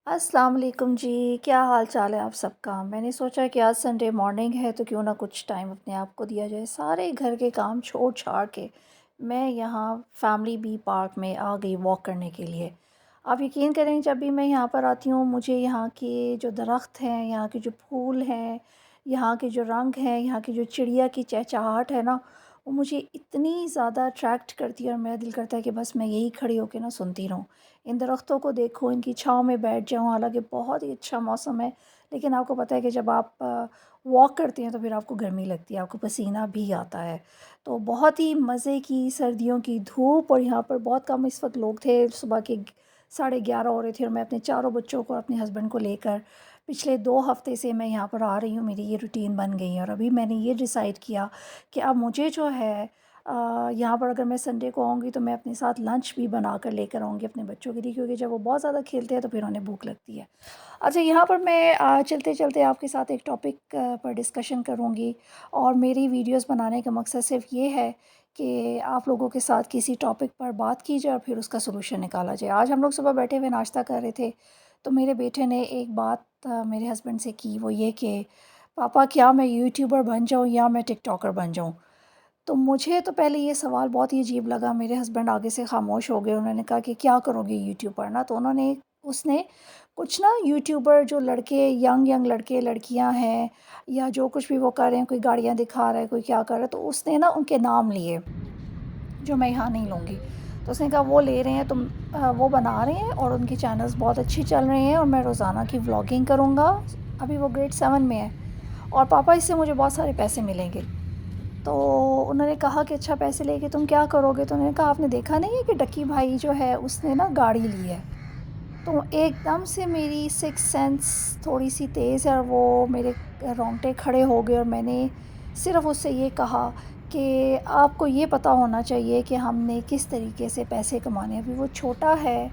السلام علیکم جی، کیا حال چال ہے آپ سب کا؟ میں نے سوچا کہ آج سنڈے مارننگ ہے تو کیوں نہ کچھ ٹائم اپنے آپ کو دیا جائے۔ سارے گھر کے کام چھوڑ چھاڑ کے میں یہاں فیملی بی پارک میں آ گئی واک کرنے کے لیے۔ آپ یقین کریں جب بھی میں یہاں پر آتی ہوں مجھے یہاں کے جو درخت ہیں، یہاں کے جو پھول ہیں، یہاں کے جو رنگ ہیں، یہاں کی جو چڑیا کی چہچہاہٹ ہے نا، وہ مجھے اتنی زیادہ اٹریکٹ کرتی ہے اور میرا دل کرتا ہے کہ بس میں یہی کھڑی ہو کے نا سنتی رہوں۔ ان درختوں کو دیکھو، ان کی چھاؤں میں بیٹھ جاؤں، حالانکہ بہت ہی اچھا موسم ہے، لیکن آپ کو پتہ ہے کہ جب آپ واک کرتے ہیں تو پھر آپ کو گرمی لگتی ہے، آپ کو پسینہ بھی آتا ہے۔ تو بہت ہی مزے کی سردیوں کی دھوپ، اور یہاں پر بہت کم اس وقت لوگ تھے، صبح کے 11:30 ہو رہے تھے، اور میں اپنے چاروں بچوں کو اپنے ہسبینڈ کو لے کر پچھلے 2 ہفتے سے میں یہاں پر آ رہی ہوں، میری یہ روٹین بن گئی ہے۔ اور ابھی میں نے یہ ڈیسائیڈ کیا کہ اب مجھے جو ہے یہاں پر اگر میں سنڈے کو آؤں گی تو میں اپنے ساتھ لنچ بھی بنا کر لے کر آؤں گی اپنے بچوں کے لیے، کیونکہ جب وہ بہت زیادہ کھیلتے ہیں تو پھر انہیں بھوک لگتی ہے۔ اچھا، یہاں پر میں چلتے چلتے آپ کے ساتھ ایک ٹاپک پر ڈسکشن کروں گی، اور میری ویڈیوز بنانے کا مقصد صرف یہ ہے کہ آپ لوگوں کے ساتھ کسی ٹاپک پر بات کی جائے اور پھر اس کا سلوشن نکالا جائے۔ آج ہم لوگ صبح بیٹھے ہوئے ناشتہ کر رہے تھے تو میرے بیٹے نے ایک بات میرے ہسبینڈ سے کی، وہ یہ کہ پاپا کیا میں یوٹیوبر بن جاؤں یا میں ٹک ٹاکر بن جاؤں؟ تو مجھے تو پہلے یہ سوال بہت ہی عجیب لگا۔ میرے ہسبینڈ آگے سے خاموش ہو گئے، انہوں نے کہا کہ کیا کرو گے یوٹیوب پر نا؟ تو اس نے کچھ نا یوٹیوبر جو لڑکے ینگ لڑکے لڑکیاں ہیں یا جو کچھ بھی وہ کر رہے ہیں، کوئی گاڑیاں دکھا رہا ہے، کوئی کیا کر رہا ہے، تو اس نے نا ان کے نام لیے جو میں یہاں نہیں لوں گی۔ تو اس نے کہا وہ لے رہے ہیں، تم وہ بنا رہے ہیں اور ان کے چینلز بہت اچھی چل رہے ہیں، اور میں روزانہ کی ولاگنگ کروں گا۔ ابھی وہ گریڈ 7 میں ہے، اور پاپا اس سے مجھے بہت سارے پیسے ملیں گے۔ تو انہوں نے کہا کہ اچھا پیسے لے کے تم کیا کرو گے؟ تو انہوں نے کہا آپ نے دیکھا نہیں ہے کہ ڈکی بھائی جو ہے اس نے نا گاڑی لی ہے۔ تو ایک دم سے میری سکس سینس تھوڑی سی تیز ہے، اور وہ میرے رونگٹے کھڑے ہو گئے، اور میں نے صرف اس سے یہ کہا کہ آپ کو یہ پتہ ہونا چاہیے کہ ہم نے کس طریقے سے پیسے کمانے ہیں۔ ابھی وہ چھوٹا ہے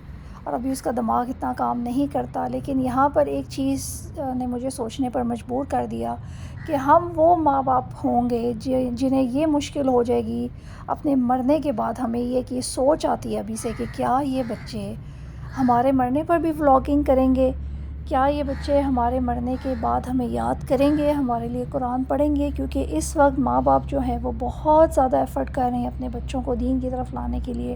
اور ابھی اس کا دماغ اتنا کام نہیں کرتا، لیکن یہاں پر ایک چیز نے مجھے سوچنے پر مجبور کر دیا کہ ہم وہ ماں باپ ہوں گے جنہیں یہ مشکل ہو جائے گی اپنے مرنے کے بعد۔ ہمیں یہ کہ سوچ آتی ہے ابھی سے کہ کیا یہ بچے ہمارے مرنے پر بھی ولاگنگ کریں گے؟ کیا یہ بچے ہمارے مرنے کے بعد ہمیں یاد کریں گے، ہمارے لیے قرآن پڑھیں گے؟ کیونکہ اس وقت ماں باپ جو ہیں وہ بہت زیادہ ایفرٹ کر رہے ہیں اپنے بچوں کو دین کی طرف لانے کے لیے،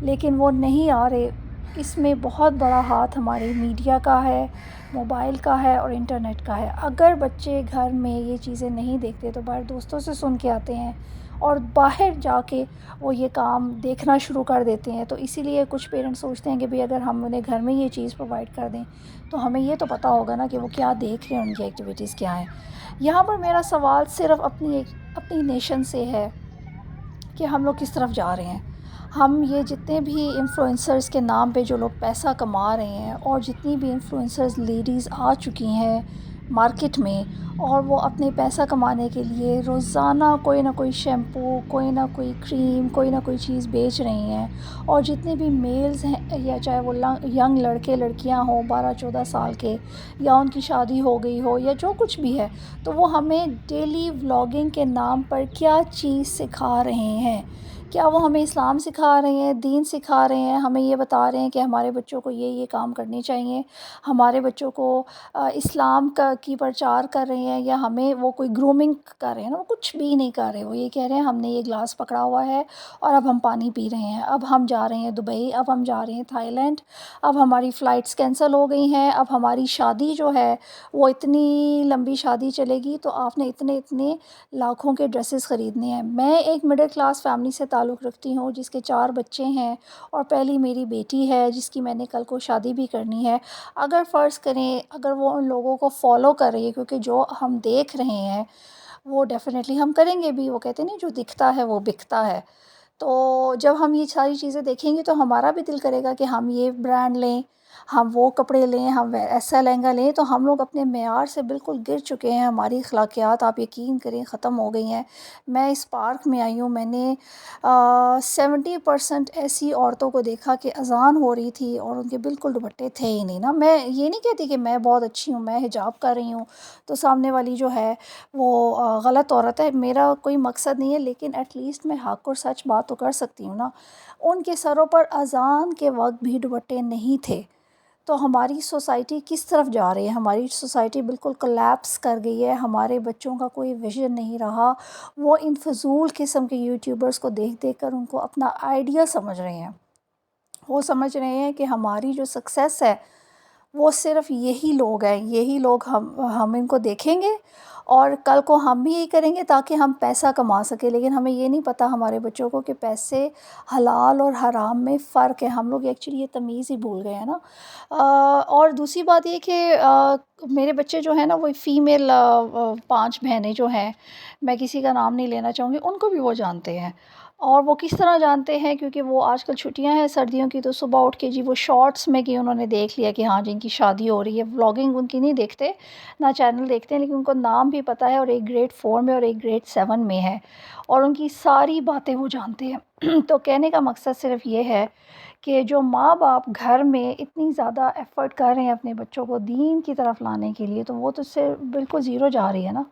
لیکن وہ نہیں آ رہے۔ اس میں بہت بڑا ہاتھ ہمارے میڈیا کا ہے، موبائل کا ہے اور انٹرنیٹ کا ہے۔ اگر بچے گھر میں یہ چیزیں نہیں دیکھتے تو باہر دوستوں سے سن کے آتے ہیں، اور باہر جا کے وہ یہ کام دیکھنا شروع کر دیتے ہیں۔ تو اسی لیے کچھ پیرنٹس سوچتے ہیں کہ بھئی اگر ہم انہیں گھر میں یہ چیز پرووائڈ کر دیں تو ہمیں یہ تو پتہ ہوگا نا کہ وہ کیا دیکھ رہے ہیں، ان کی ایکٹیویٹیز کیا ہیں۔ یہاں پر میرا سوال صرف اپنی نیشن سے ہے کہ ہم لوگ کس طرف جا رہے ہیں۔ ہم یہ جتنے بھی انفلوئنسرز کے نام پہ جو لوگ پیسہ کما رہے ہیں، اور جتنی بھی انفلوئنسرز لیڈیز آ چکی ہیں مارکیٹ میں، اور وہ اپنے پیسہ کمانے کے لیے روزانہ کوئی نہ کوئی شیمپو، کوئی نہ کوئی کریم، کوئی نہ کوئی چیز بیچ رہی ہیں، اور جتنے بھی میلز ہیں، یا چاہے وہ ینگ لڑکے لڑکیاں ہوں 12-14 سال کے، یا ان کی شادی ہو گئی ہو یا جو کچھ بھی ہے، تو وہ ہمیں ڈیلی ولاگنگ کے نام پر کیا چیز سکھا رہے ہیں؟ کیا وہ ہمیں اسلام سکھا رہے ہیں، دین سکھا رہے ہیں، ہمیں یہ بتا رہے ہیں کہ ہمارے بچوں کو یہ کام کرنے چاہیے، ہمارے بچوں کو اسلام کی پرچار کر رہے ہیں، یا ہمیں وہ کوئی گرومنگ کر رہے ہیں نا؟ وہ کچھ بھی نہیں کر رہے۔ وہ یہ کہہ رہے ہیں ہم نے یہ گلاس پکڑا ہوا ہے اور اب ہم پانی پی رہے ہیں، اب ہم جا رہے ہیں دبئی، اب ہم جا رہے ہیں تھائی لینڈ، اب ہماری فلائٹس کینسل ہو گئی ہیں، اب ہماری شادی جو ہے وہ اتنی لمبی شادی چلے گی تو آپ نے اتنے لاکھوں کے ڈریسز خریدنے ہیں۔ میں ایک مڈل کلاس فیملی سے تعلق رکھتی ہوں جس کے 4 بچے ہیں، اور پہلی میری بیٹی ہے جس کی میں نے کل کو شادی بھی کرنی ہے۔ اگر فرض کریں اگر وہ ان لوگوں کو فالو کر رہی ہے، کیونکہ جو ہم دیکھ رہے ہیں وہ ڈیفینیٹلی ہم کریں گے بھی۔ وہ کہتے ہیں نہیں جو دکھتا ہے وہ بکتا ہے۔ تو جب ہم یہ ساری چیزیں دیکھیں گے تو ہمارا بھی دل کرے گا کہ ہم یہ برانڈ لیں، ہم وہ کپڑے لیں، ہم ایسا لہنگا لیں۔ تو ہم لوگ اپنے معیار سے بالکل گر چکے ہیں، ہماری اخلاقیات آپ یقین کریں ختم ہو گئی ہیں۔ میں اس پارک میں آئی ہوں، میں نے 70% ایسی عورتوں کو دیکھا کہ اذان ہو رہی تھی اور ان کے بالکل دوپٹے تھے ہی نہیں نا۔ میں یہ نہیں کہتی کہ میں بہت اچھی ہوں، میں حجاب کر رہی ہوں تو سامنے والی جو ہے وہ غلط عورت ہے، میرا کوئی مقصد نہیں ہے، لیکن ایٹ لیسٹ میں حق اور سچ بات تو کر سکتی ہوں نا۔ ان کے سروں پر اذان کے وقت بھی دوپٹے نہیں تھے، تو ہماری سوسائٹی کس طرف جا رہی ہے؟ ہماری سوسائٹی بالکل کولیپس کر گئی ہے، ہمارے بچوں کا کوئی ویژن نہیں رہا، وہ ان فضول قسم کے یوٹیوبرز کو دیکھ دیکھ کر ان کو اپنا آئیڈیا سمجھ رہے ہیں۔ وہ سمجھ رہے ہیں کہ ہماری جو سکسیس ہے وہ صرف یہی لوگ ہیں، یہی لوگ ہم ان کو دیکھیں گے اور کل کو ہم بھی یہی کریں گے تاکہ ہم پیسہ کما سکیں، لیکن ہمیں یہ نہیں پتہ ہمارے بچوں کو کہ پیسے حلال اور حرام میں فرق ہے۔ ہم لوگ ایکچولی یہ تمیز ہی بھول گئے ہیں نا۔ اور دوسری بات یہ کہ میرے بچے جو ہیں نا وہ فیمیل 5 بہنیں جو ہیں، میں کسی کا نام نہیں لینا چاہوں گی، ان کو بھی وہ جانتے ہیں۔ اور وہ کس طرح جانتے ہیں؟ کیونکہ وہ آج کل چھٹیاں ہیں سردیوں کی، تو صبح اٹھ کے جی وہ شارٹس میں کہ انہوں نے دیکھ لیا کہ ہاں جن کی شادی ہو رہی ہے، ولاگنگ ان کی نہیں دیکھتے، نہ چینل دیکھتے ہیں، لیکن ان کو نام بھی پتہ ہے، اور ایک گریڈ 4 میں اور ایک گریڈ 7 میں ہے، اور ان کی ساری باتیں وہ جانتے ہیں۔ تو کہنے کا مقصد صرف یہ ہے کہ جو ماں باپ گھر میں اتنی زیادہ ایفرٹ کر رہے ہیں اپنے بچوں کو دین کی طرف لانے کے لیے، تو وہ تو اس سے بالکل زیرو جا رہی ہے نا۔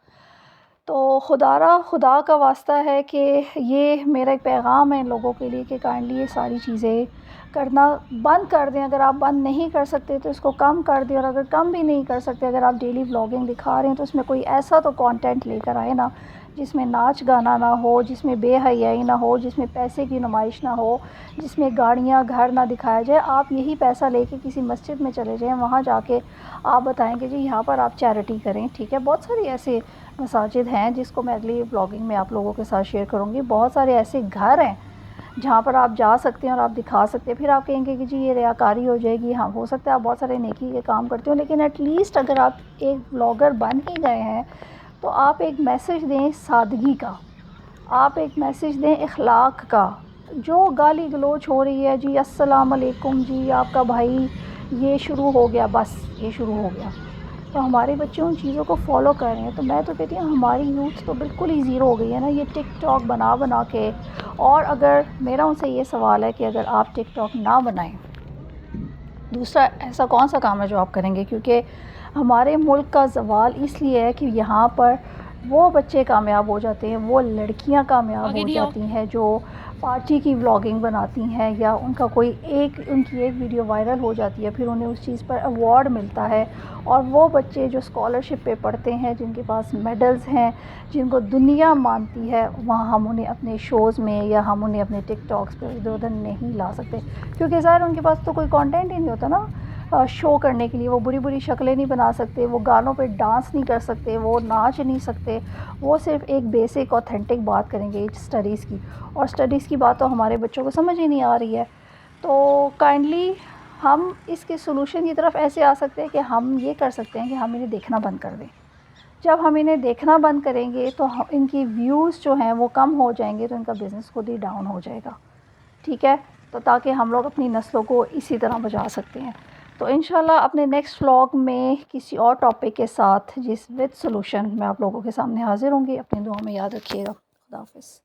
تو خدا کا واسطہ ہے کہ یہ میرا ایک پیغام ہے ان لوگوں کے لیے کہ کائنڈلی یہ ساری چیزیں کرنا بند کر دیں۔ اگر آپ بند نہیں کر سکتے تو اس کو کم کر دیں، اور اگر کم بھی نہیں کر سکتے، اگر آپ ڈیلی ولاگنگ دکھا رہے ہیں تو اس میں کوئی ایسا تو کانٹینٹ لے کر آئے نا جس میں ناچ گانا نہ ہو، جس میں بے حیائی نہ ہو، جس میں پیسے کی نمائش نہ ہو، جس میں گاڑیاں گھر نہ دکھایا جائے۔ آپ یہی پیسہ لے کے کسی مسجد میں چلے جائیں، وہاں جا کے آپ بتائیں کہ جی یہاں پر آپ چیریٹی کریں، ٹھیک ہے؟ بہت ساری ایسے مساجد ہیں جس کو میں اگلی بلاگنگ میں آپ لوگوں کے ساتھ شیئر کروں گی، بہت سارے ایسے گھر ہیں جہاں پر آپ جا سکتے ہیں اور آپ دکھا سکتے ہیں۔ پھر آپ کہیں گے کہ جی یہ ریاکاری ہو جائے گی، ہاں ہو سکتا ہے آپ بہت سارے نیکی کے کام کرتے ہو، لیکن ایٹ لیسٹ اگر آپ ایک بلاگر بن ہی گئے ہیں تو آپ ایک میسج دیں سادگی کا، آپ ایک میسج دیں اخلاق کا۔ جو گالی گلوچ ہو رہی ہے، جی السلام علیکم، جی آپ کا بھائی یہ شروع ہو گیا، بس یہ شروع ہو گیا، تو ہمارے بچے ان چیزوں کو فالو کر رہے ہیں۔ تو میں تو کہتی ہوں ہماری یوتھ تو بالکل ہی زیرو ہو گئی ہے نا، یہ ٹک ٹاک بنا بنا کے۔ اور اگر میرا ان سے یہ سوال ہے کہ اگر آپ ٹک ٹاک نہ بنائیں، دوسرا ایسا کون سا کام ہے جو آپ کریں گے؟ کیونکہ ہمارے ملک کا زوال اس لیے ہے کہ یہاں پر وہ بچے کامیاب ہو جاتے ہیں، وہ لڑکیاں کامیاب ہو جاتی ہیں جو پارٹی کی ولاگنگ بناتی ہیں، یا ان کا ان کی ایک ویڈیو وائرل ہو جاتی ہے، پھر انہیں اس چیز پر ایوارڈ ملتا ہے، اور وہ بچے جو اسکالرشپ پہ پڑھتے ہیں، جن کے پاس میڈلز ہیں، جن کو دنیا مانتی ہے، وہاں ہم انہیں اپنے شوز میں یا ہم انہیں اپنے ٹک ٹاکس پہ ادھر ادھر نہیں لا سکتے، کیونکہ ظاہر ان کے پاس تو کوئی کانٹینٹ ہی نہیں ہوتا نا شو کرنے کے لیے۔ وہ بری بری شکلیں نہیں بنا سکتے، وہ گانوں پہ ڈانس نہیں کر سکتے، وہ ناچ نہیں سکتے، وہ صرف ایک بیسک اوتھینٹک بات کریں گے اسٹڈیز کی، اور اسٹڈیز کی بات تو ہمارے بچوں کو سمجھ ہی نہیں آ رہی ہے۔ تو کائنڈلی ہم اس کے سلوشن کی طرف ایسے آ سکتے ہیں کہ ہم یہ کر سکتے ہیں کہ ہم انہیں دیکھنا بند کر دیں۔ جب ہم انہیں دیکھنا بند کریں گے تو ان کی ویوز جو ہیں وہ کم ہو جائیں گے، تو ان کا بزنس خود ہی ڈاؤن ہو جائے گا، ٹھیک ہے؟ تو تاکہ ہم لوگ اپنی نسلوں کو اسی طرح بچا سکتے ہیں۔ تو انشاءاللہ اپنے نیکسٹ ولاگ میں کسی اور ٹاپک کے ساتھ جس وتھ سلوشن میں آپ لوگوں کے سامنے حاضر ہوں گی۔ اپنی دعا میں یاد رکھیے گا۔ خدا حافظ۔